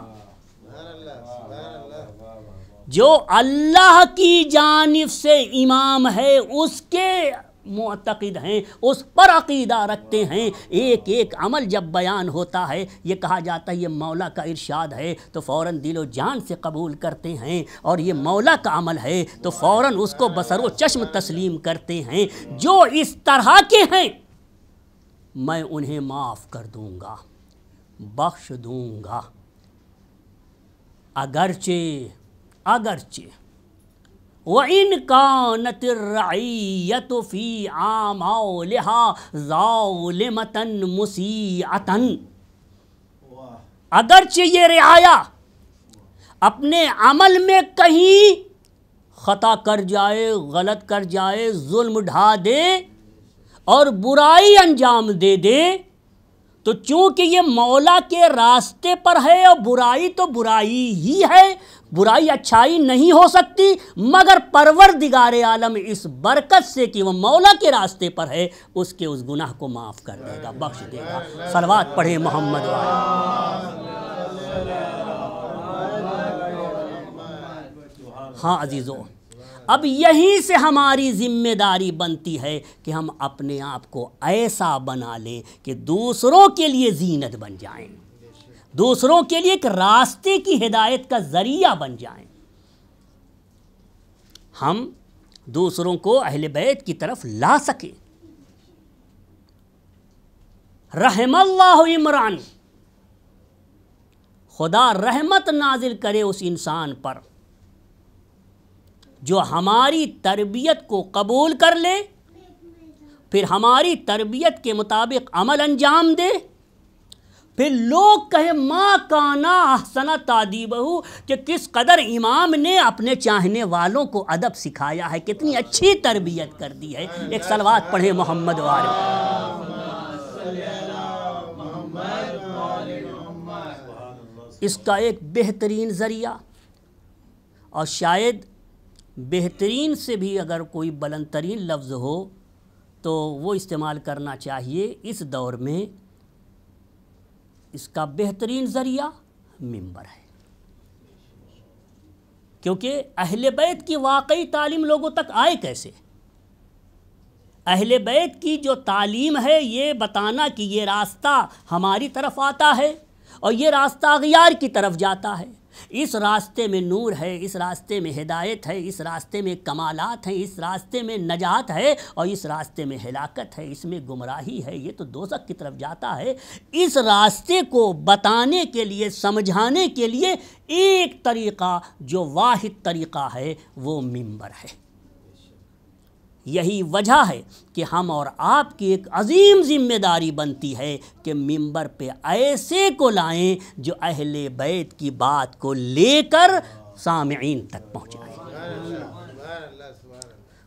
جو اللہ کی جانب سے امام ہے اس کے معتقد ہیں، اس پر عقیدہ رکھتے ہیں۔ ایک ایک عمل جب بیان ہوتا ہے، یہ کہا جاتا ہے یہ مولا کا ارشاد ہے تو فوراً دل و جان سے قبول کرتے ہیں، اور یہ مولا کا عمل ہے تو فوراً اس کو بصر و چشم تسلیم کرتے ہیں۔ جو اس طرح کے ہیں میں انہیں معاف کر دوں گا، بخش دوں گا، اگرچہ وَإِنْ كَانَتِ الرَّعِيَّةُ فِي أَعْمَالِهَا ظَالِمَةً مُسِيئَةً، اگرچہ یہ رعایا اپنے عمل میں کہیں خطا کر جائے، غلط کر جائے، ظلم ڈھا دے اور برائی انجام دے دے، تو چونکہ یہ مولا کے راستے پر ہے، اور برائی تو برائی ہی ہے، برائی اچھائی نہیں ہو سکتی، مگر پروردگار عالم اس برکت سے کہ وہ مولا کے راستے پر ہے، اس کے اس گناہ کو معاف کر دے گا، بخش دے گا۔ صلوات پڑھے محمد ہاں عزیزو، اب یہیں سے ہماری ذمہ داری بنتی ہے کہ ہم اپنے آپ کو ایسا بنا لیں کہ دوسروں کے لیے زینت بن جائیں، دوسروں کے لیے ایک راستے کی ہدایت کا ذریعہ بن جائیں، ہم دوسروں کو اہل بیت کی طرف لا سکیں۔ رحم اللہ عمران، خدا رحمت نازل کرے اس انسان پر جو ہماری تربیت کو قبول کر لے، پھر ہماری تربیت کے مطابق عمل انجام دے، پھر لوگ کہیں ما کانا احسن تعدیبہ، کہ کس قدر امام نے اپنے چاہنے والوں کو ادب سکھایا ہے، کتنی اچھی تربیت کر دی ہے۔ ایک صلوات پڑھے محمد وآلہ۔ اس کا ایک بہترین ذریعہ، اور شاید بہترین سے بھی اگر کوئی بلند ترین لفظ ہو تو وہ استعمال کرنا چاہیے اس دور میں، اس کا بہترین ذریعہ منبر ہے، کیونکہ اہل بیت کی واقعی تعلیم لوگوں تک آئے کیسے؟ اہل بیت کی جو تعلیم ہے یہ بتانا کہ یہ راستہ ہماری طرف آتا ہے اور یہ راستہ اغیار کی طرف جاتا ہے، اس راستے میں نور ہے، اس راستے میں ہدایت ہے، اس راستے میں کمالات ہیں، اس راستے میں نجات ہے، اور اس راستے میں ہلاکت ہے، اس میں گمراہی ہے، یہ تو دوزخ کی طرف جاتا ہے۔ اس راستے کو بتانے کے لیے، سمجھانے کے لیے ایک طریقہ جو واحد طریقہ ہے وہ منبر ہے۔ یہی وجہ ہے کہ ہم اور آپ کی ایک عظیم ذمہ داری بنتی ہے کہ منبر پہ ایسے کو لائیں جو اہل بیت کی بات کو لے کر سامعین تک پہنچائیں،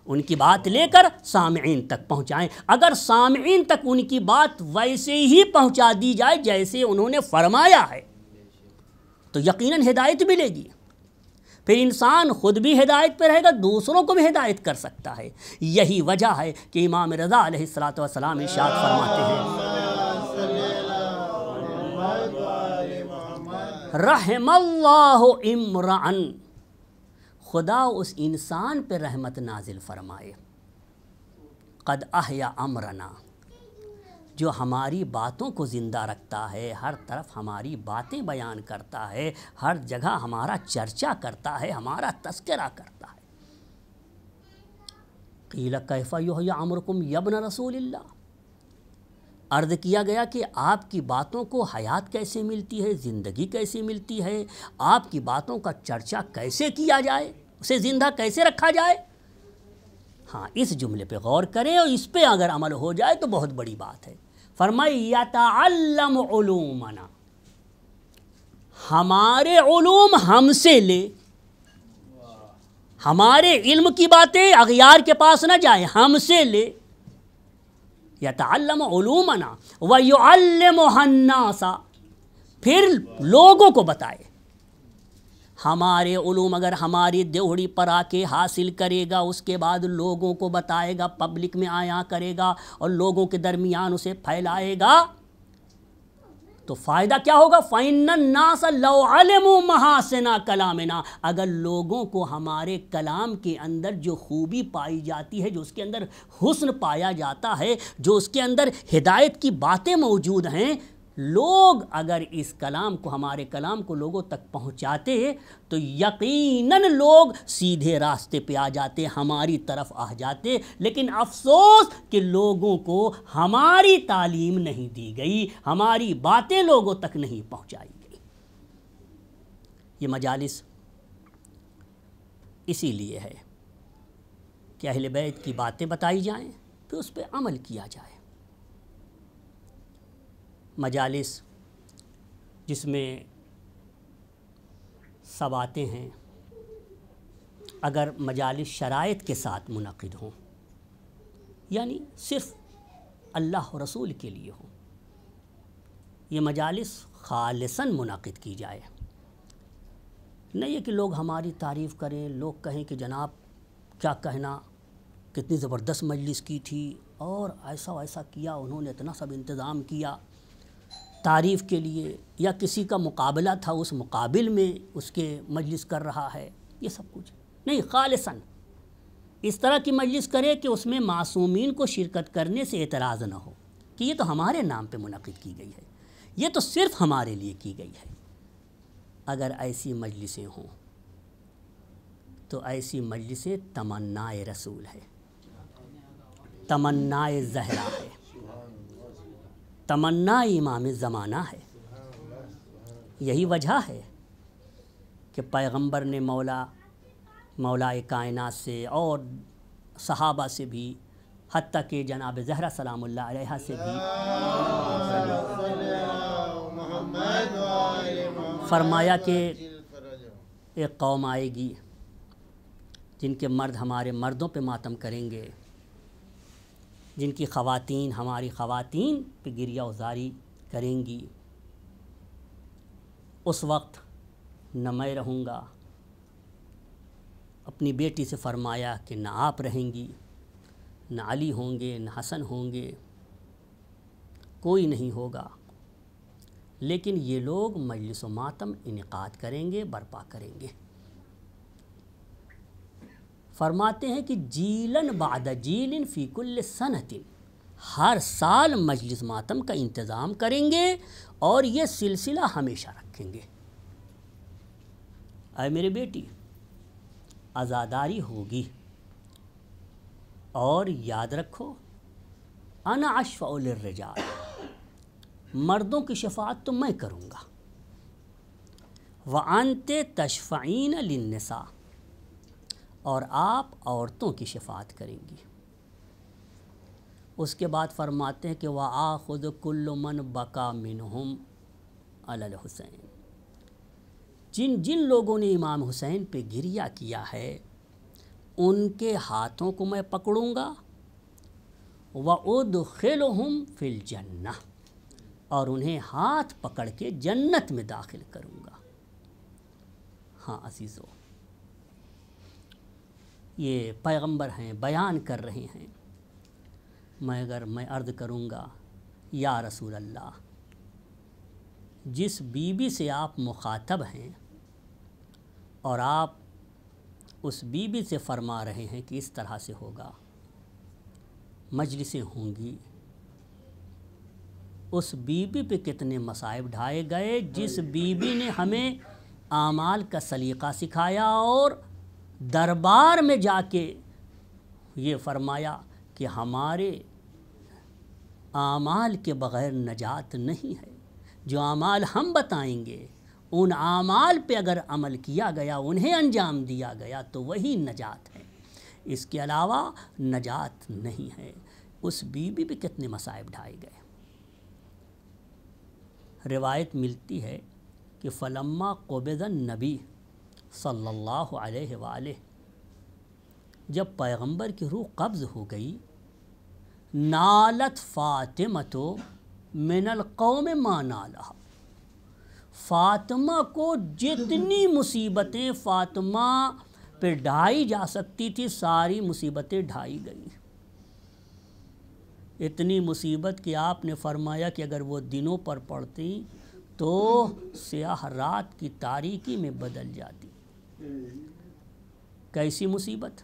ان کی بات لے کر سامعین تک پہنچائیں۔ اگر سامعین تک ان کی بات ویسے ہی پہنچا دی جائے جیسے انہوں نے فرمایا ہے تو یقیناً ہدایت ملے گی، پھر انسان خود بھی ہدایت پہ رہے گا، دوسروں کو بھی ہدایت کر سکتا ہے۔ یہی وجہ ہے کہ امام رضا علیہ السلام ارشاد فرماتے ہیں، رحم اللہ امرأن، خدا اس انسان پہ رحمت نازل فرمائے، قد احیا امرنا، جو ہماری باتوں کو زندہ رکھتا ہے، ہر طرف ہماری باتیں بیان کرتا ہے، ہر جگہ ہمارا چرچا کرتا ہے، ہمارا تذکرہ کرتا ہے۔ قیل کیف یحیی امرکم یا ابن رسول اللہ، عرض کیا گیا کہ آپ کی باتوں کو حیات کیسے ملتی ہے، زندگی کیسے ملتی ہے، آپ کی باتوں کا چرچا کیسے کیا جائے، اسے زندہ کیسے رکھا جائے۔ ہاں، اس جملے پہ غور کریں اور اس پہ اگر عمل ہو جائے تو بہت بڑی بات ہے۔ فرمائی یتعلم علومنا، ہمارے علوم ہم سے لے، ہمارے علم کی باتیں اغیار کے پاس نہ جائیں، ہم سے لے۔ یتعلم علومنا ویعلمها الناس، پھر لوگوں کو بتائے۔ ہمارے علوم اگر ہماری دیوڑی پر آ کے حاصل کرے گا، اس کے بعد لوگوں کو بتائے گا، پبلک میں آیا کرے گا اور لوگوں کے درمیان اسے پھیلائے گا، تو فائدہ کیا ہوگا؟ فَإِنَّ النَّاسَ لَوْ عَلِمُوا مَحَاسِنَ كَلَامِنَا، اگر لوگوں کو ہمارے کلام کے اندر جو خوبی پائی جاتی ہے، جو اس کے اندر حسن پایا جاتا ہے، جو اس کے اندر ہدایت کی باتیں موجود ہیں، لوگ اگر اس کلام کو، ہمارے کلام کو لوگوں تک پہنچاتے تو یقیناً لوگ سیدھے راستے پہ آ جاتے، ہماری طرف آ جاتے۔ لیکن افسوس کہ لوگوں کو ہماری تعلیم نہیں دی گئی، ہماری باتیں لوگوں تک نہیں پہنچائی گئی۔ یہ مجالس اسی لیے ہے کہ اہل بیت کی باتیں بتائی جائیں، پھر اس پہ عمل کیا جائے۔ مجالس جس میں سب آتے ہیں، اگر مجالس شرائط کے ساتھ منعقد ہوں، یعنی صرف اللہ و رسول کے لیے ہوں، یہ مجالس خالصاً منعقد کی جائے، نہیں یہ کہ لوگ ہماری تعریف کریں، لوگ کہیں کہ جناب کیا کہنا، کتنی زبردست مجلس کی تھی، اور ایسا ویسا کیا انہوں نے، اتنا سب انتظام کیا تعریف کے لیے، یا کسی کا مقابلہ تھا اس مقابل میں اس کے مجلس کر رہا ہے، یہ سب کچھ نہیں۔ خالصاً اس طرح کی مجلس کرے کہ اس میں معصومین کو شرکت کرنے سے اعتراض نہ ہو کہ یہ تو ہمارے نام پہ منعقد کی گئی ہے، یہ تو صرف ہمارے لیے کی گئی ہے۔ اگر ایسی مجلسیں ہوں تو ایسی مجلسیں تمنائے رسول ہے، تمنائے زہرا ہے، تمنا امام زمانہ ہے۔ یہی وجہ ہے کہ پیغمبر نے مولا کائنات سے اور صحابہ سے بھی، حتیٰ کہ جناب زہرا سلام اللہ علیہا سے بھی فرمایا کہ ایک قوم آئے گی جن کے مرد ہمارے مردوں پہ ماتم کریں گے، جن کی خواتین ہماری خواتین پہ گریہ وزاری کریں گی، اس وقت نہ میں رہوں گا۔ اپنی بیٹی سے فرمایا کہ نہ آپ رہیں گی، نہ علی ہوں گے، نہ حسن ہوں گے، کوئی نہیں ہوگا، لیکن یہ لوگ مجلس و ماتم انعقاد کریں گے، برپا کریں گے۔ فرماتے ہیں کہ جیلن بعد جیلن فی کل سنۃ، ہر سال مجلس ماتم کا انتظام کریں گے اور یہ سلسلہ ہمیشہ رکھیں گے۔ اے میرے بیٹی عزاداری ہوگی، اور یاد رکھو انا اشفع للرجال، مردوں کی شفاعت تو میں کروں گا، وانت تشفعین للنساء، اور آپ عورتوں کی شفاعت کریں گی۔ اس کے بعد فرماتے ہیں کہ وآخذ کل من بکا منہم علی الحسین، جن جن لوگوں نے امام حسین پہ گریہ کیا ہے ان کے ہاتھوں کو میں پکڑوں گا، وَأُدْخِلُهُمْ فِي الْجَنَّةِ، اور انہیں ہاتھ پکڑ کے جنت میں داخل کروں گا۔ ہاں عزیزو، یہ پیغمبر ہیں، بیان کر رہے ہیں۔ میں عرض کروں گا یا رسول اللہ، جس بیوی سے آپ مخاطب ہیں اور آپ اس بیوی سے فرما رہے ہیں کہ اس طرح سے ہوگا، مجلسیں ہوں گی، اس بیوی پہ کتنے مصائب ڈھائے گئے جس بیوی نے ہمیں اعمال کا سلیقہ سکھایا اور دربار میں جا کے یہ فرمایا کہ ہمارے اعمال کے بغیر نجات نہیں ہے، جو اعمال ہم بتائیں گے ان اعمال پہ اگر عمل کیا گیا، انہیں انجام دیا گیا تو وہی نجات ہے، اس کے علاوہ نجات نہیں ہے۔ اس بیوی پہ کتنے مصائب ڈھائے گئے۔ روایت ملتی ہے کہ فلما قبض النبی صلی اللہ علیہ وآلہ، جب پیغمبر کی روح قبض ہو گئی، نالت فاطمۃ من القوم ما نالہا، فاطمہ کو جتنی مصیبتیں فاطمہ پہ ڈھائی جا سکتی تھی ساری مصیبتیں ڈھائی گئی۔ اتنی مصیبت کہ آپ نے فرمایا کہ اگر وہ دنوں پر پڑتی تو سیاہ رات کی تاریکی میں بدل جاتی۔ کیسی مصیبت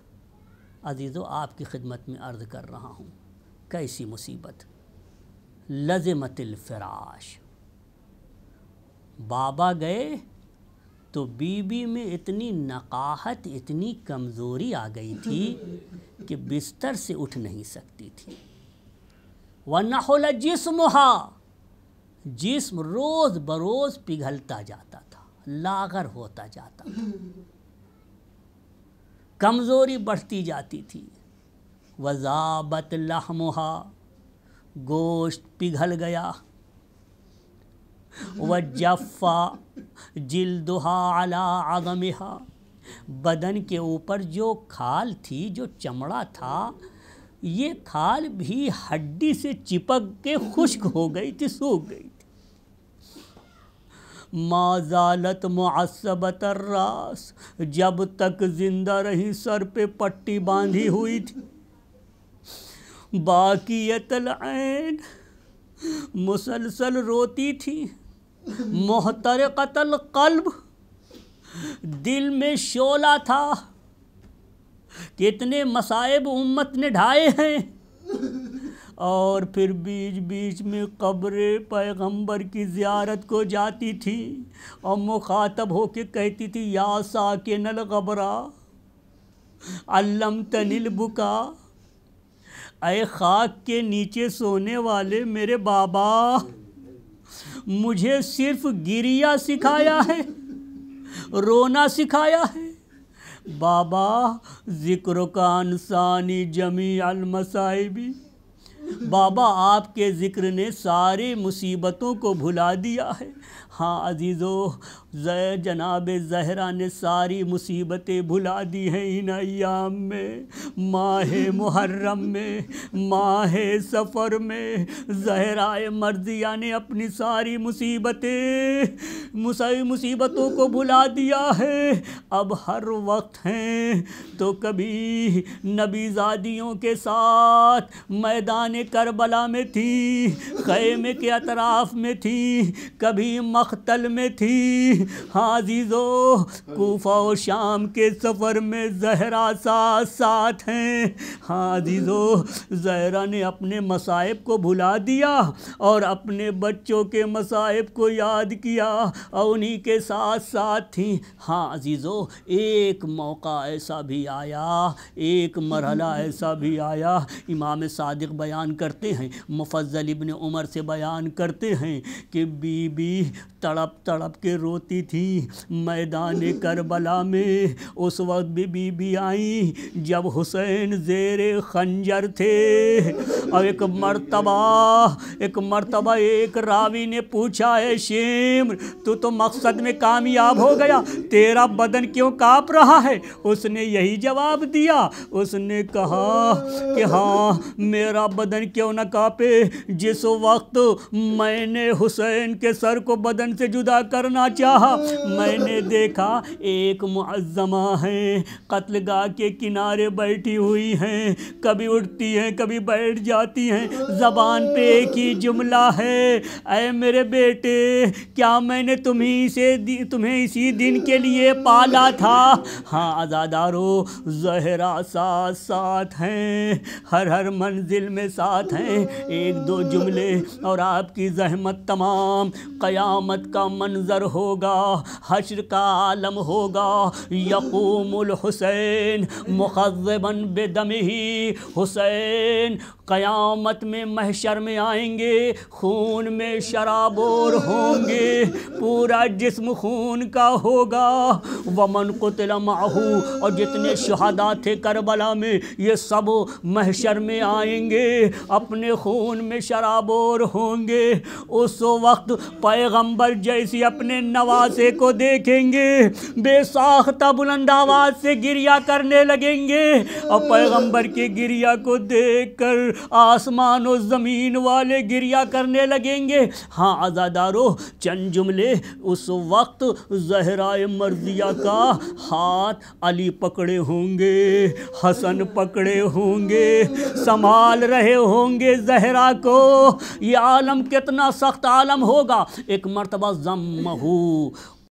عزیزو، آپ کی خدمت میں عرض کر رہا ہوں، کیسی مصیبت۔ لزمت الفراش، بابا گئے تو بیوی میں اتنی نقاہت، اتنی کمزوری آ گئی تھی کہ بستر سے اٹھ نہیں سکتی تھی۔ وَنَحُلَ جِسْمُهَا، جسم روز بروز پگھلتا جاتا تھا، لاغر ہوتا جاتا تھا، کمزوری بڑھتی جاتی تھی۔ وَذَابَتْ لَحْمُهَا، گوشت پگھل گیا۔ وَجَفَّ جِلْدُهَا عَلَىٰ عَظَمِهَا، بدن کے اوپر جو کھال تھی، جو چمڑا تھا، یہ کھال بھی ہڈی سے چپک کے خشک ہو گئی تھی، سوکھ گئی تھی۔ ما زالت معصبۃ الراس، جب تک زندہ رہی سر پہ پٹی باندھی ہوئی تھی۔ باقیت العین، مسلسل روتی تھی۔ محترقۃ القلب، دل میں شعلہ تھا۔ کتنے مصائب امت نے ڈھائے ہیں، اور پھر بیچ بیچ میں قبر پیغمبر کی زیارت کو جاتی تھی اور مخاطب ہو کے کہتی تھی یا ساکن الغبرا علمتنی البکا، اے خاک کے نیچے سونے والے میرے بابا، مجھے صرف گریہ سکھایا ہے، رونا سکھایا ہے۔ بابا ذکر کا انسانی جمیع المصائب، بابا آپ کے ذکر نے ساری مصیبتوں کو بھلا دیا ہے۔ ہاں عزیزو، جناب زہرا نے ساری مصیبتیں بھلا دی ہیں ان ایام میں، ماہ محرم میں، ماہ سفر میں۔ زہرائے مرضیہ نے اپنی ساری مصیبتوں کو بھلا دیا ہے۔ اب ہر وقت ہیں تو کبھی نبی زادیوں کے ساتھ میدان کربلا میں تھی، خیمے کے اطراف میں تھی، کبھی مقتل میں تھی۔ ہاں عزیزو، کوفہ و شام کے سفر میں زہرا ساتھ ساتھ ہیں۔ ہاں عزیزو، زہرا نے اپنے مصائب کو بھلا دیا اور اپنے بچوں کے مصائب کو یاد کیا اور انہی کے ساتھ ساتھ تھیں۔ ہاں عزیزو، ایک موقع ایسا بھی آیا، ایک مرحلہ ایسا بھی آیا، امام صادق بیان کرتے ہیں، مفضل ابن عمر سے بیان کرتے ہیں کہ بی بی تڑپ تڑپ کے روتی تھی میدان کربلا میں۔ اس وقت بھی بی بی آئیں جب حسین زیر خنجر تھے، اور ایک مرتبہ ایک راوی نے پوچھا، اے شمر، تو مقصد میں کامیاب ہو گیا، تیرا بدن کیوں کانپ رہا ہے؟ اس نے یہی جواب دیا، اس نے کہا کہ ہاں میرا بدن کیوں نہ کانپے، جس وقت میں نے حسین کے سر کو بدن سے جدا کرنا چاہا، میں نے دیکھا ایک معظمہ ہے قتل گاہ کے کنارے بیٹھی ہوئی ہیں، کبھی اٹھتی ہیں کبھی بیٹھ جاتی ہیں، زبان پہ ایک ہی جملہ ہے، اے میرے بیٹے، کیا میں نے تمہیں اسی دن کے لیے پالا تھا؟ ہاں عزادارو، زہرا ساتھ ساتھ ہیں، ہر منزل میں ساتھ ہیں، ایک دو جملے اور آپ کی زحمت تمام۔ قیامت کا منظر ہوگا، حشر کا عالم ہوگا، یقوم الحسین مخضبا بدمہ، حسین قیامت میں محشر میں آئیں گے، خون میں شرابور ہوں گے، پورا جسم خون کا ہوگا۔ ومن قتل معہ، اور جتنے شہداء تھے کربلا میں یہ سب محشر میں آئیں گے، اپنے خون میں شرابور ہوں گے۔ اس وقت پیغمبر جیسی اپنے نواسے کو دیکھیں گے، بے ساختہ بلند آواز سے گریہ کرنے لگیں گے، اور پیغمبر کے گریہ کو دیکھ کر آسمان و زمین والے گریہ کرنے لگیں گے۔ ہاں عزادارو، چند جملے۔ اس وقت زہرائے مرضیہ کا ہاتھ علی پکڑے ہوں گے، حسن پکڑے ہوں گے، سنبھال رہے ہوں گے زہرا کو۔ یہ عالم کتنا سخت عالم ہوگا۔ ایک مرتبہ ضمہ،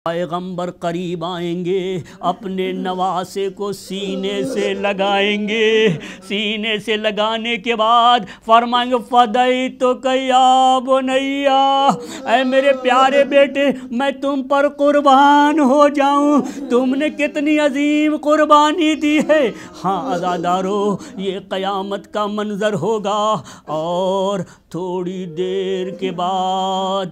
پیغمبر قریب آئیں گے، اپنے نواسے کو سینے سے لگائیں گے، سینے سے لگانے کے بعد فرمائیں گے فدیتک یا بنیا، اے میرے پیارے بیٹے، میں تم پر قربان ہو جاؤں، تم نے کتنی عظیم قربانی دی ہے۔ ہاں عزادارو، یہ قیامت کا منظر ہوگا، اور تھوڑی دیر کے بعد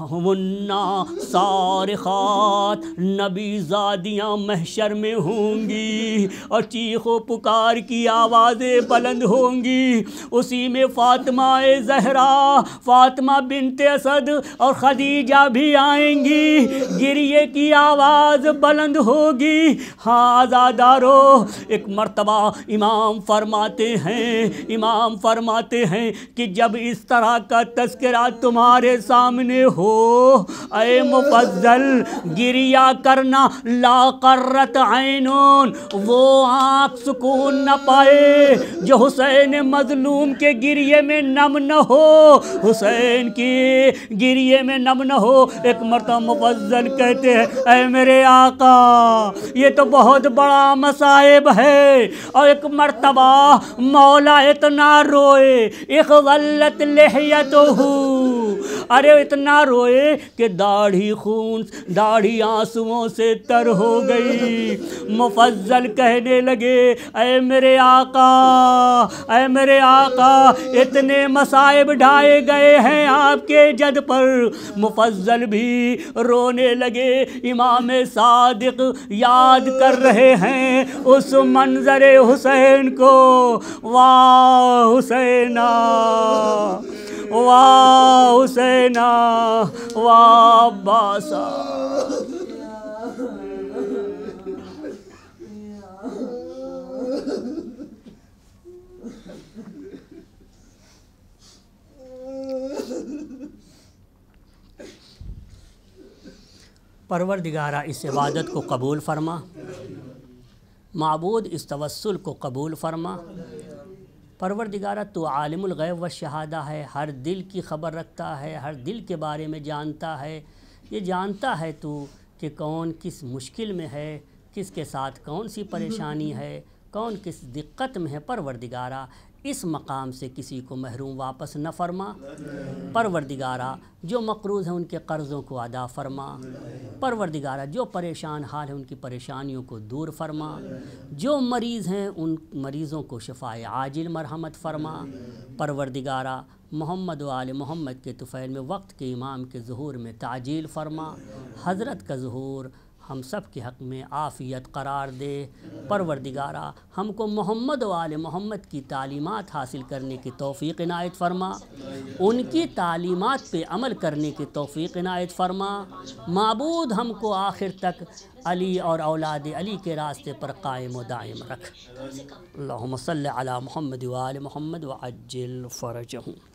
ہمنا صارخات، نبی زادیاں محشر میں ہوں گی، اور چیخ و پکار کی آوازیں بلند ہوں گی۔ اسی میں فاطمہ زہرا، فاطمہ بنت اسد اور خدیجہ بھی آئیں گی، گریے کی آواز بلند ہوگی۔ ہاں عزادارو، ایک مرتبہ امام فرماتے ہیں کہ جب اس طرح کا تذکرہ تمہارے سامنے ہو، اے مفضل، گریہ کرنا، لا قرت عینون، وہ آنکھ سکون نہ پائے جو حسین مظلوم کے گریے میں نم نہ ہو، حسین کی گریے میں نم نہ ہو۔ ایک مرتبہ مفضل کہتے ہیں، اے میرے آقا، یہ تو بہت بڑا مصائب ہے۔ اور ایک مرتبہ مولا اتنا روئے، اخولت لحیتہ، ارے اتنا روئے کہ داڑھی آنسوؤں سے تر ہو گئی۔ مفضل کہنے لگے، اے میرے آقا، اتنے مصائب ڈھائے گئے ہیں آپ کے جد پر۔ مفضل بھی رونے لگے۔ امام صادق یاد کر رہے ہیں اس منظر حسین کو، واہ حسینہ، واہ حسینہ، واہ عباسہ۔ پروردگارہ اس عبادت کو قبول فرما، معبود اس توسل کو قبول فرما، پروردگارہ تو عالم الغیب و شہادہ ہے، ہر دل کی خبر رکھتا ہے، ہر دل کے بارے میں جانتا ہے، یہ جانتا ہے تو کہ کون کس مشکل میں ہے، کس کے ساتھ کون سی پریشانی ہے، کون کس دقت میں ہے۔ پروردگارہ اس مقام سے کسی کو محروم واپس نہ فرما۔ پروردگارہ جو مقروض ہیں ان کے قرضوں کو ادا فرما۔ پروردگارہ جو پریشان حال ہیں ان کی پریشانیوں کو دور فرما۔ جو مریض ہیں ان مریضوں کو شفائے عاجل مرحمت فرما۔ پروردگارہ محمد و آل محمد کے طفیل میں وقت کے امام کے ظہور میں تعجیل فرما۔ حضرت کا ظہور ہم سب کے حق میں عافیت قرار دے۔ پروردگارہ ہم کو محمد و آل محمد کی تعلیمات حاصل کرنے کی توفیق عنایت فرما، ان کی تعلیمات پہ عمل کرنے کی توفیق عنایت فرما۔ معبود ہم کو آخر تک علی اور اولاد علی کے راستے پر قائم و دائم رکھ۔ اللہم صلی علی محمد و آل محمد وعجل فرجہم۔